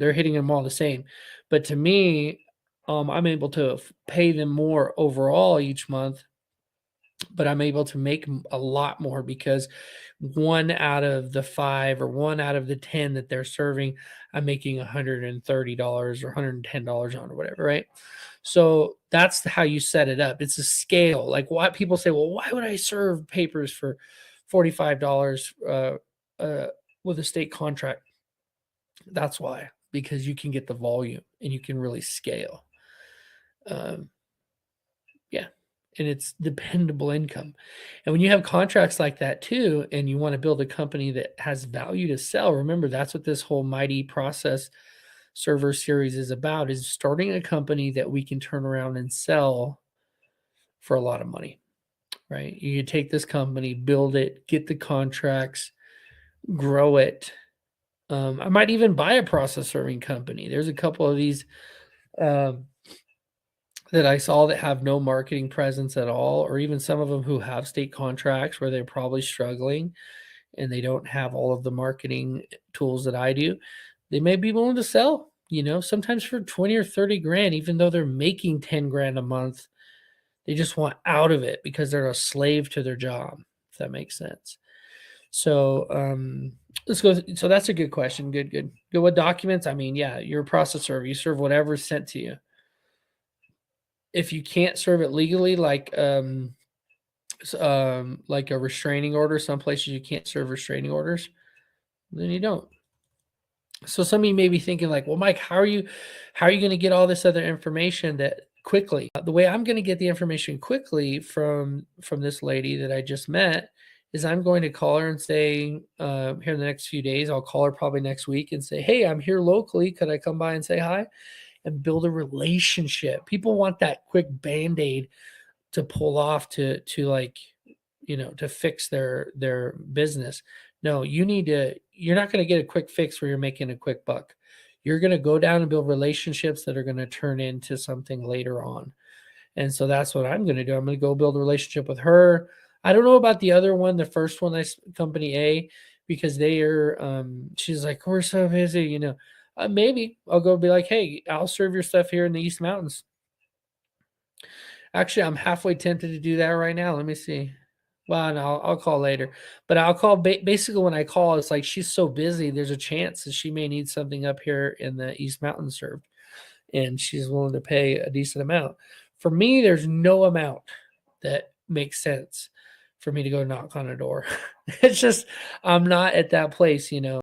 They're hitting them all the same. But to me, I'm able to pay them more overall each month, but I'm able to make a lot more because 1 out of the 5 or 1 out of the 10 that they're serving, I'm making $130 or $110 on or whatever, right? So that's how you set it up. It's a scale. Like, why people say, well, why would I serve papers for $45 uh, with a state contract? That's why, because you can get the volume and you can really scale. Yeah. And it's dependable income. And when you have contracts like that too, and you want to build a company that has value to sell, remember that's what this whole Mighty Process Server series is about, is starting a company that we can turn around and sell for a lot of money, right? You can take this company, build it, get the contracts, grow it. I might even buy a process serving company. There's a couple of these um, that I saw that have no marketing presence at all, or even some of them who have state contracts where they're probably struggling and they don't have all of the marketing tools that I do. They may be willing to sell, sometimes for 20 or 30 grand, even though they're making 10 grand a month. They just want out of it because they're a slave to their job, if that makes sense. So let's go. So that's a good question. Good. What documents? I mean, yeah, you're a process server. You serve whatever's sent to you. If you can't serve it legally, like a restraining order, some places you can't serve restraining orders, then you don't. So some of you may be thinking like, well, Mike, how are you going to get all this other information that quickly? The way I'm going to get the information quickly from this lady that I just met is I'm going to call her and say, here in the next few days, I'll call her probably next week and say, hey, I'm here locally. Could I come by and say hi? And build a relationship. People want that quick Band-Aid to pull off to fix their business. No, you're not going to get a quick fix where you're making a quick buck. You're going to go down and build relationships that are going to turn into something later on. And so that's what I'm going to do. I'm going to go build a relationship with her. I don't know about the other one, the first one, company A, because she's like, we're so busy, maybe I'll go be like, hey, I'll serve your stuff here in the East Mountains. Actually, I'm halfway tempted to do that right now. Let me see. Well, no, I'll call later. But I'll call basically when I call, it's like she's so busy, there's a chance that she may need something up here in the East Mountains served, and she's willing to pay a decent amount. For me, there's no amount that makes sense for me to go knock on a door. It's just I'm not at that place,